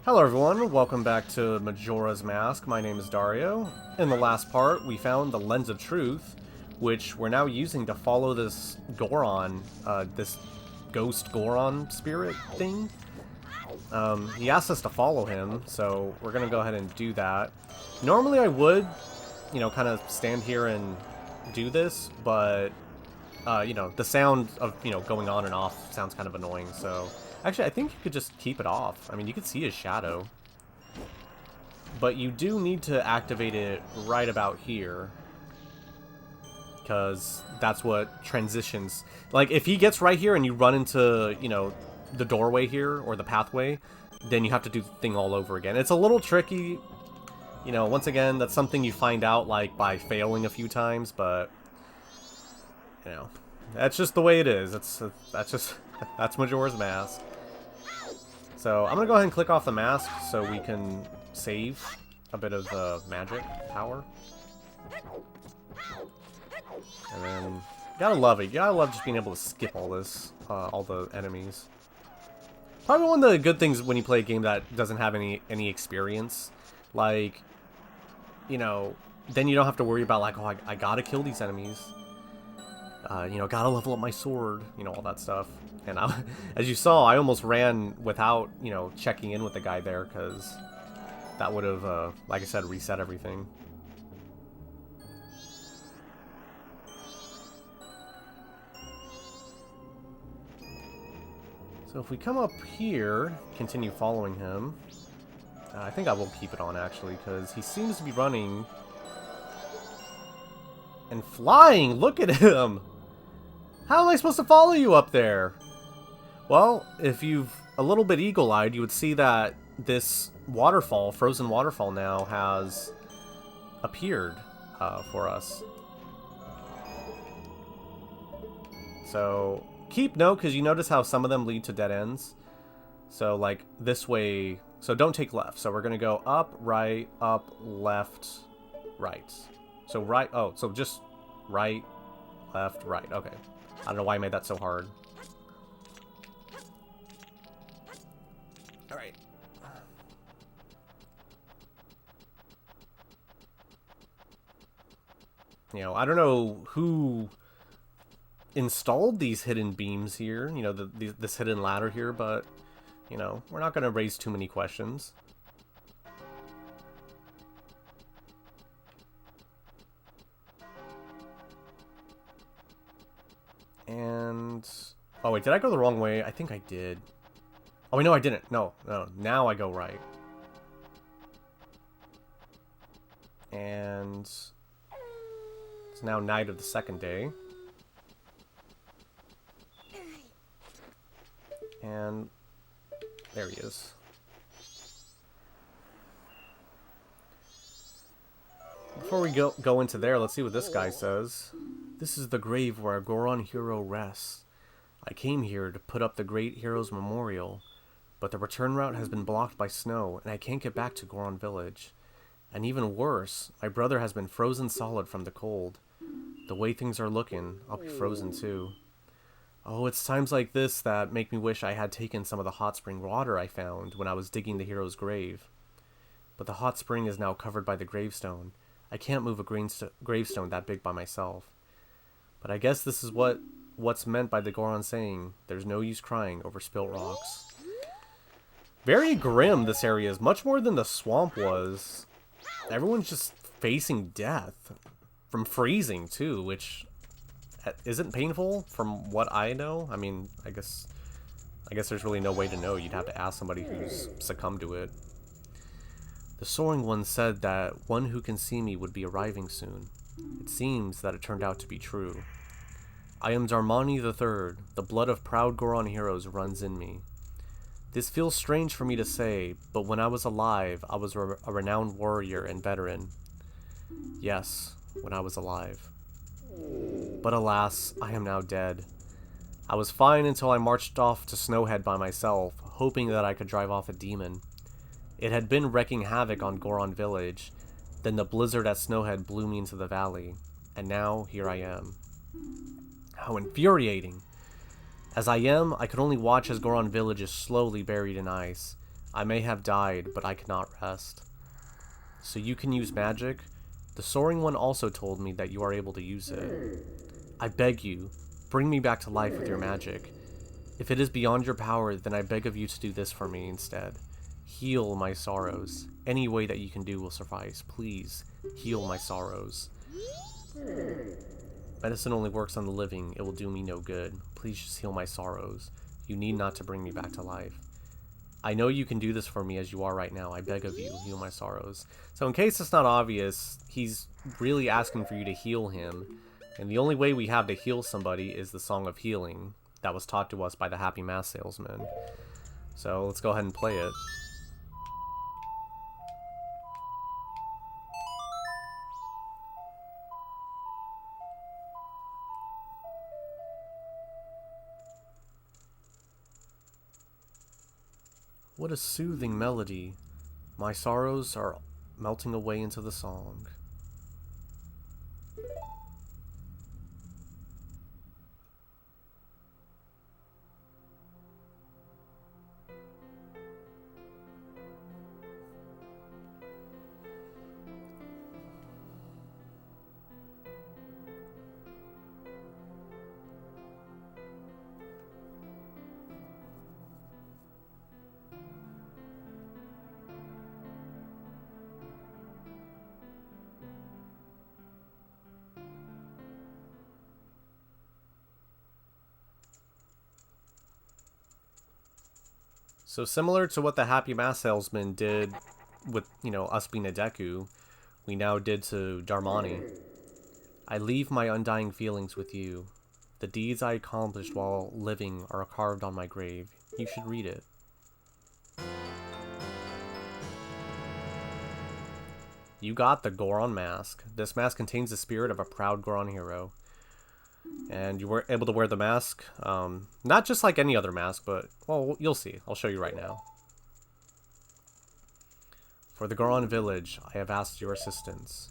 Hello everyone, welcome back to Majora's Mask. My name is Dario. In the last part, we found the Lens of Truth, which we're now using to follow this Goron, this ghost Goron spirit thing. He asked us to follow him, so we're gonna go ahead and do that. Normally I would, kind of stand here and do this, but, the sound of, going on and off sounds kind of annoying, so... Actually, I think you could just keep it off. I mean, you could see his shadow. But you do need to activate it right about here. Because that's what transitions... Like, if he gets right here and you run into, the doorway here, or the pathway, then you have to do the thing all over again. It's a little tricky. Once again, that's something you find out, like, by failing a few times, but... That's just the way it is. That's Majora's Mask. So, I'm gonna go ahead and click off the mask so we can save a bit of magic power. And then, gotta love it. You gotta love just being able to skip all this, all the enemies. Probably one of the good things when you play a game that doesn't have any experience. Like, then you don't have to worry about, like, oh, I gotta kill these enemies. Gotta level up my sword, all that stuff. And as you saw, I almost ran without, checking in with the guy there, because that would have, like I said, reset everything. So if we come up here, continue following him, I think I will keep it on, actually, because he seems to be running and flying. Look at him! How am I supposed to follow you up there? Well, if you've a little bit eagle-eyed, you would see that this waterfall, frozen waterfall now, has appeared for us. So, keep note, because you notice how some of them lead to dead ends. So, like, this way... So, don't take left. So, we're going to go up, right, left, right. So, right... Oh, so just right, left, right. Okay. I don't know why I made that so hard. Alright. I don't know who installed these hidden beams here, this hidden ladder here, but, we're not going to raise too many questions. And... Oh, wait, did I go the wrong way? I think I did. Oh, wait, no, I didn't. No. Now I go right. And... It's now night of the second day. And... There he is. Before we go into there, let's see what this guy says. This is the grave where a Goron hero rests. I came here to put up the great hero's memorial, but the return route has been blocked by snow, and I can't get back to Goron village. And even worse, my brother has been frozen solid from the cold. The way things are looking, I'll be frozen too. Oh, it's times like this that make me wish I had taken some of the hot spring water I found when I was digging the hero's grave. But the hot spring is now covered by the gravestone. I can't move a gravestone that big by myself. But I guess this is what's meant by the Goron saying, there's no use crying over spilt rocks. Very grim, this area is, much more than the swamp was. Everyone's just facing death. From freezing, too, which isn't painful from what I know. I mean, I guess there's really no way to know. You'd have to ask somebody who's succumbed to it. The Soaring One said that one who can see me would be arriving soon. It seems that it turned out to be true. I am Darmani III. The blood of proud Goron heroes runs in me. This feels strange for me to say, but when I was alive, I was a renowned warrior and veteran. Yes, when I was alive. But alas, I am now dead. I was fine until I marched off to Snowhead by myself, hoping that I could drive off a demon. It had been wreaking havoc on Goron village. Then the blizzard at Snowhead blew me into the valley. And now, here I am. How infuriating. As I am, I could only watch as Goron village is slowly buried in ice. I may have died, but I cannot rest. So you can use magic? The Soaring One also told me that you are able to use it. I beg you, bring me back to life with your magic. If it is beyond your power, then I beg of you to do this for me instead. Heal my sorrows. Any way that you can do will suffice. Please, heal my sorrows. Medicine only works on the living. It will do me no good. Please just heal my sorrows. You need not to bring me back to life. I know you can do this for me as you are right now. I beg of you, heal my sorrows. So in case it's not obvious, he's really asking for you to heal him. And the only way we have to heal somebody is the Song of Healing that was taught to us by the Happy Mask Salesman. So let's go ahead and play it. What a soothing melody. My sorrows are melting away into the song. So similar to what the Happy Mask Salesman did with, us being a Deku, we now did to Darmani. I leave my undying feelings with you. The deeds I accomplished while living are carved on my grave. You should read it. You got the Goron mask. This mask contains the spirit of a proud Goron hero. And you were able to wear the mask, not just like any other mask, but, well, you'll see. I'll show you right now. For the Goron village, I have asked your assistance.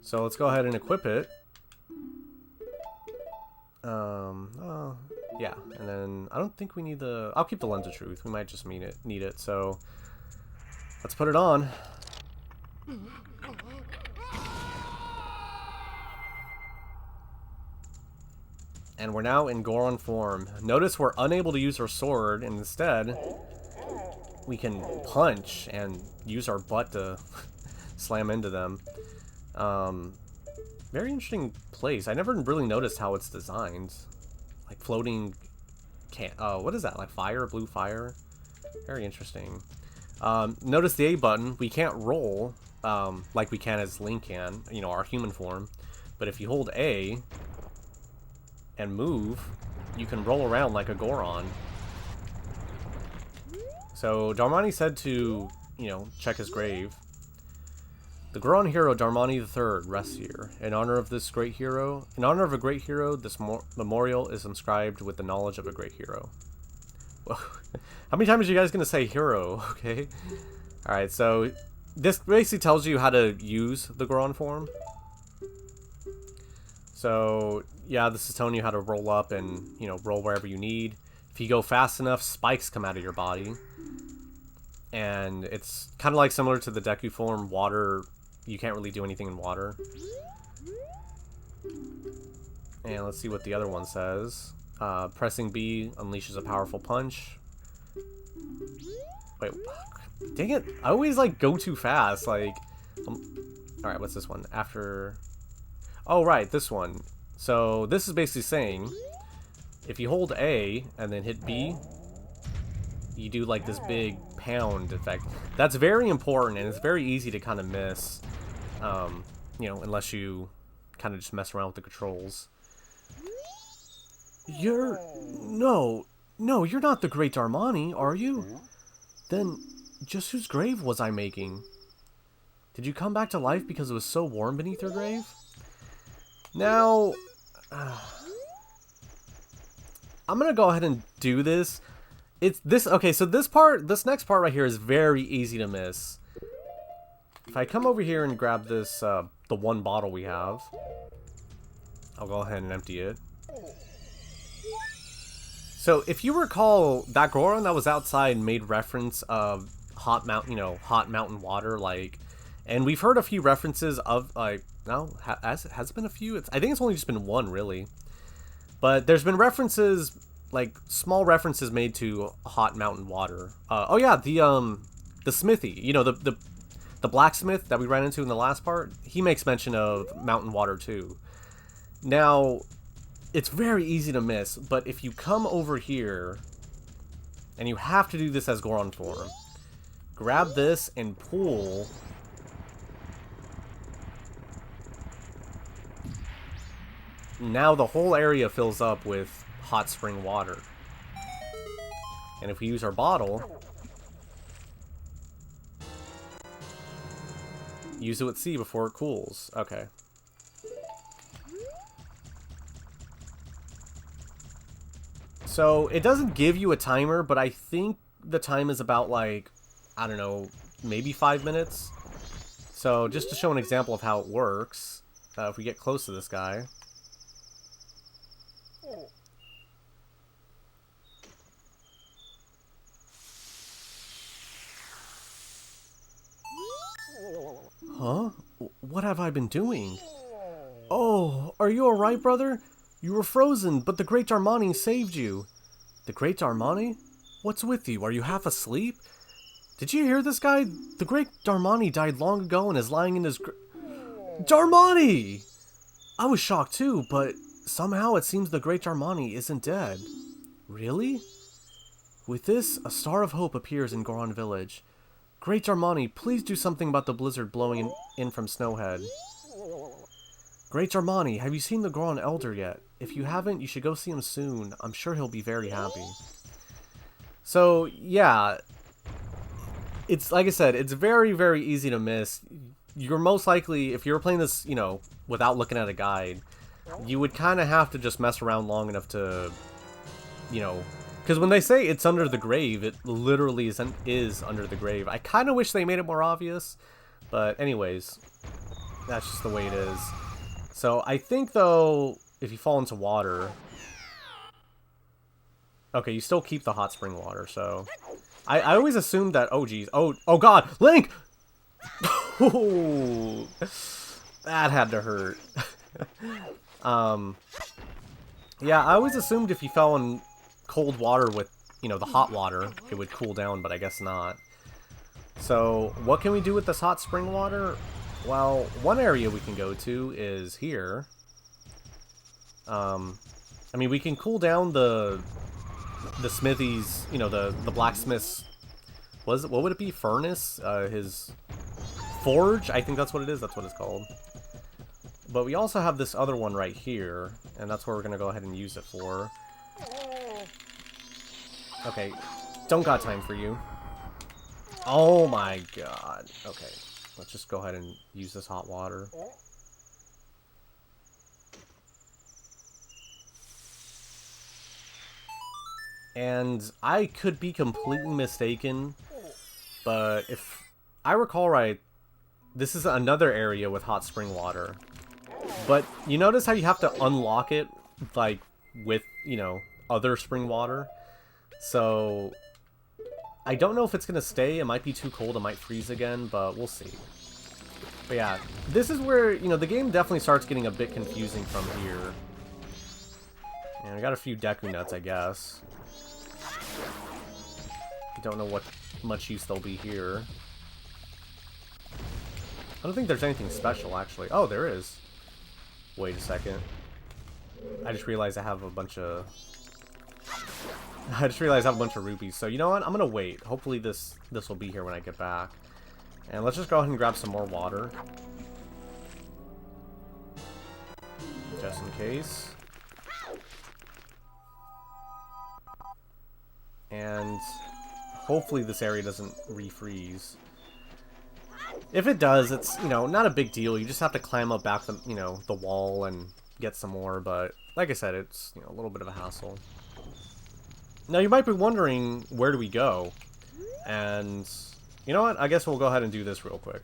So let's go ahead and equip it. Yeah, and then I don't think we need the... I'll keep the Lens of Truth. We might just need it, so let's put it on. And we're now in Goron form. Notice we're unable to use our sword, and instead, we can punch and use our butt to slam into them. Very interesting place. I never really noticed how it's designed. Like floating what is that? Like fire? Blue fire? Very interesting. Notice the A button. We can't roll like we can as Link can, our human form. But if you hold A and move, you can roll around like a Goron. So Darmani said to, check his grave. The Goron hero Darmani III rests here. In honor of this great hero, a great hero, this memorial is inscribed with the knowledge of a great hero. Whoa. How many times are you guys gonna say hero? Okay. Alright, so this basically tells you how to use the Goron form. So yeah, this is telling you how to roll up and, roll wherever you need. If you go fast enough, spikes come out of your body. And it's kind of like similar to the Deku form, water. You can't really do anything in water. And let's see what the other one says. Pressing B unleashes a powerful punch. Wait, dang it. I always, go too fast. Alright, what's this one? After... Oh, right, this one. So, this is basically saying, if you hold A and then hit B, you do, this big pound effect. That's very important, and it's very easy to kind of miss, unless you kind of just mess around with the controls. No, you're not the Great Darmani, are you? Then, just whose grave was I making? Did you come back to life because it was so warm beneath your grave? Now, I'm gonna go ahead and do this. Okay, so this next part right here is very easy to miss. If I come over here and grab this, the one bottle we have, I'll go ahead and empty it. So if you recall, that Goron that was outside made reference of hot mountain water, like, and we've heard a few references of, like, no, has it been a few? I think it's only just been one, really. But there's been references, like, small references made to hot mountain water. Oh yeah, the smithy, you know, the blacksmith that we ran into in the last part, he makes mention of mountain water too. Now, it's very easy to miss, but if you come over here, and you have to do this as Goron form, grab this and pull. Now the whole area fills up with hot spring water. And if we use our bottle, use it with C before it cools. Okay. So it doesn't give you a timer, but I think the time is about, like, I don't know, maybe 5 minutes. So just to show an example of how it works, if we get close to this guy. Huh? What have I been doing? Oh, are you alright, brother? You were frozen, but the Great Darmani saved you. The Great Darmani? What's with you? Are you half asleep? Did you hear this guy? The Great Darmani died long ago and is lying in his Darmani! I was shocked too, but somehow it seems the Great Darmani isn't dead. Really? With this, a star of hope appears in Goron Village. Great Darmani, please do something about the blizzard blowing in from Snowhead. Great Darmani, have you seen the Goron Elder yet? If you haven't, you should go see him soon. I'm sure he'll be very happy. So, yeah. It's, like I said, it's very, very easy to miss. You're most likely, if you were playing this, you know, without looking at a guide, you would kind of have to just mess around long enough to, you know, because when they say it's under the grave, it literally is under the grave. I kind of wish they made it more obvious, but anyways, that's just the way it is. So I think, though, if you fall into water... Okay, you still keep the hot spring water, so... I always assumed that... Oh, geez. Oh God! Link! Ooh, that had to hurt. Yeah, I always assumed if you fell in cold water with, you know, the hot water, it would cool down, but I guess not. So, what can we do with this hot spring water? Well, one area we can go to is here. I mean, we can cool down the smithy's, you know, the blacksmith's, what would it be? Furnace? His forge? I think that's what it is. That's what it's called. But we also have this other one right here, and that's where we're going to go ahead and use it for. Okay, don't got time for you. Oh my god. Okay, let's just go ahead and use this hot water. And I could be completely mistaken, but if I recall right, this is another area with hot spring water. But you notice how you have to unlock it, like, with, you know, other spring water? So, I don't know if it's going to stay. It might be too cold. It might freeze again, but we'll see. But yeah, this is where, you know, the game definitely starts getting a bit confusing from here. And I got a few Deku Nuts, I guess. Don't know what much use they'll be here. I don't think there's anything special, actually. Oh, there is. Wait a second. I just realized I have a bunch of... rupees. So, you know what? I'm gonna wait. Hopefully this will be here when I get back. And let's just go ahead and grab some more water. Just in case. And hopefully this area doesn't refreeze. If it does, it's, you know, not a big deal. You just have to climb up back the, you know, the wall and get some more. But like I said, it's, you know, a little bit of a hassle. Now you might be wondering, where do we go? And you know what? I guess we'll go ahead and do this real quick.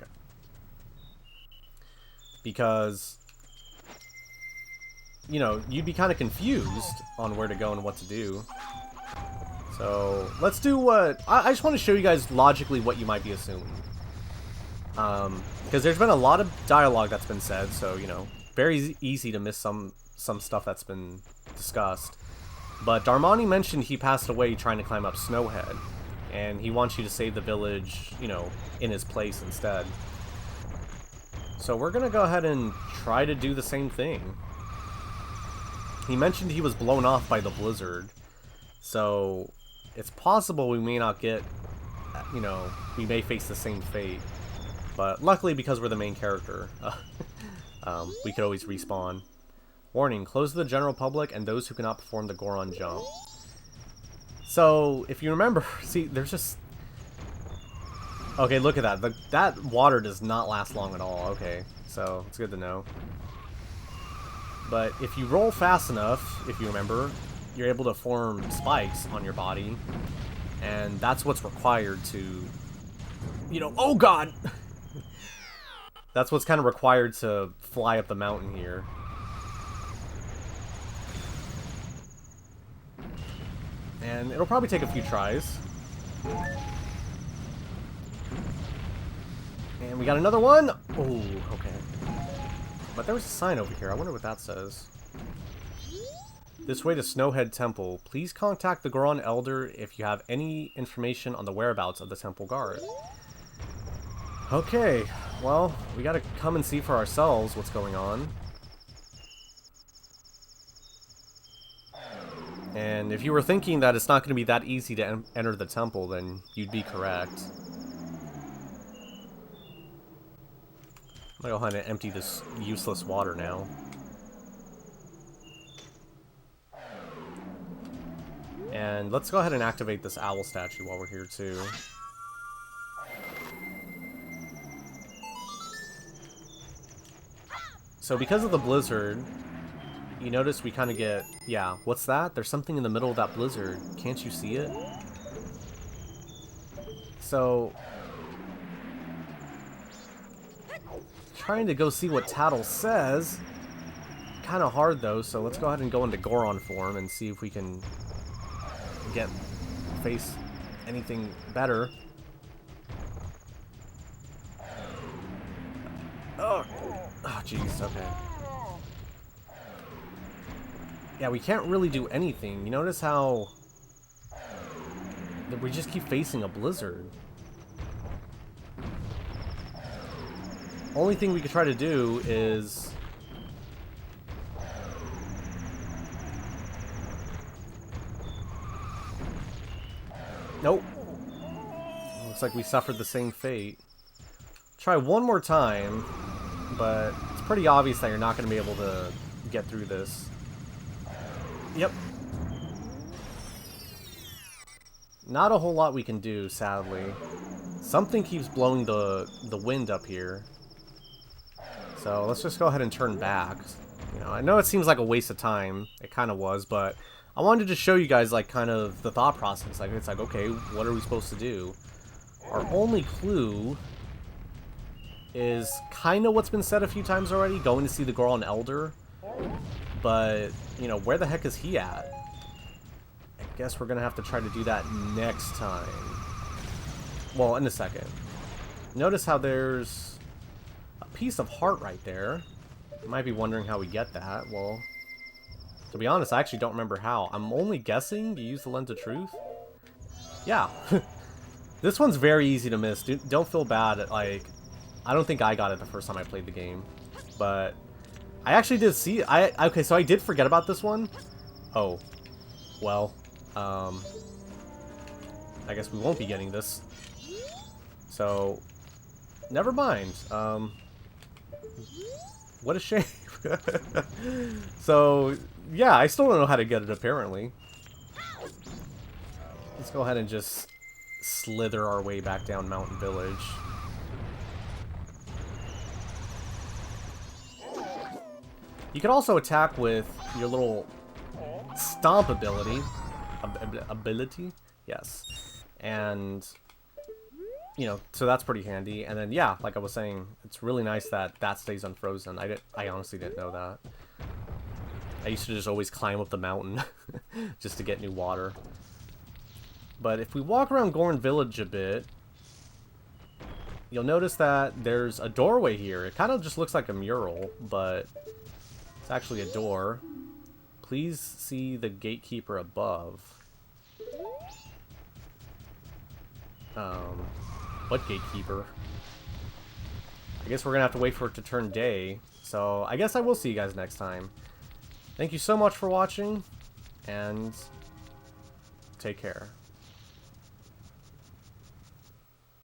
Because, you know, you'd be kind of confused on where to go and what to do. So, let's do what... I just want to show you guys logically what you might be assuming. Because there's been a lot of dialogue that's been said, so, you know, very easy to miss some stuff that's been discussed. But Darmani mentioned he passed away trying to climb up Snowhead, and he wants you to save the village, you know, in his place instead. So we're gonna go ahead and try to do the same thing. He mentioned he was blown off by the blizzard, so it's possible we may not get, you know, we may face the same fate. But luckily, because we're the main character, we could always respawn. Warning, closed to the general public and those who cannot perform the Goron jump. So, if you remember, see, there's just... Okay, look at that. That water does not last long at all. Okay, so it's good to know. But if you roll fast enough, if you remember, you're able to form spikes on your body. And that's what's required to... You know, oh god! That's what's kind of required to fly up the mountain here. And it'll probably take a few tries. And we got another one! Oh, okay. But there was a sign over here. I wonder what that says. This way to Snowhead Temple. Please contact the Goron Elder if you have any information on the whereabouts of the temple guard. Okay, well, we gotta come and see for ourselves what's going on. And if you were thinking that it's not going to be that easy to enter the temple, then you'd be correct. I'm gonna go ahead and empty this useless water now. And let's go ahead and activate this owl statue while we're here too. So because of the blizzard, you notice we kind of get... Yeah, what's that? There's something in the middle of that blizzard. Can't you see it? So... trying to go see what Tattle says. Kind of hard though, so let's go ahead and go into Goron form and see if we can face anything better. Oh, jeez, okay. Yeah, we can't really do anything. You notice how we just keep facing a blizzard. Only thing we could try to do is... Nope. Looks like we suffered the same fate. Try one more time, but it's pretty obvious that you're not going to be able to get through this. Yep. Not a whole lot we can do, sadly. Something keeps blowing the wind up here. So let's just go ahead and turn back. You know, I know it seems like a waste of time. It kind of was, but I wanted to show you guys, like, kind of the thought process. Like, it's like, okay, what are we supposed to do? Our only clue is kind of what's been said a few times already, going to see the Goron Elder. But, you know, where the heck is he at? I guess we're going to have to try to do that next time. Well, in a second. Notice how there's a piece of heart right there. You might be wondering how we get that. Well, to be honest, I actually don't remember how. I'm only guessing you use the Lens of Truth. Yeah. This one's very easy to miss. Don't feel bad. Like, I don't think I got it the first time I played the game. But I actually did see... Okay, so I did forget about this one. Oh. Well. I guess we won't be getting this. So, never mind. What a shame. So, yeah, I still don't know how to get it, apparently. Let's go ahead and just slither our way back down Mountain Village. You can also attack with your little stomp ability. Yes. And, you know, so that's pretty handy. And then, yeah, like I was saying, it's really nice that that stays unfrozen. I honestly didn't know that. I used to just always climb up the mountain just to get new water. But if we walk around Goron Village a bit, you'll notice that there's a doorway here. It kind of just looks like a mural, but it's actually a door. Please see the gatekeeper above. What gatekeeper? I guess we're gonna have to wait for it to turn day. So I guess I will see you guys next time. Thank you so much for watching, and take care.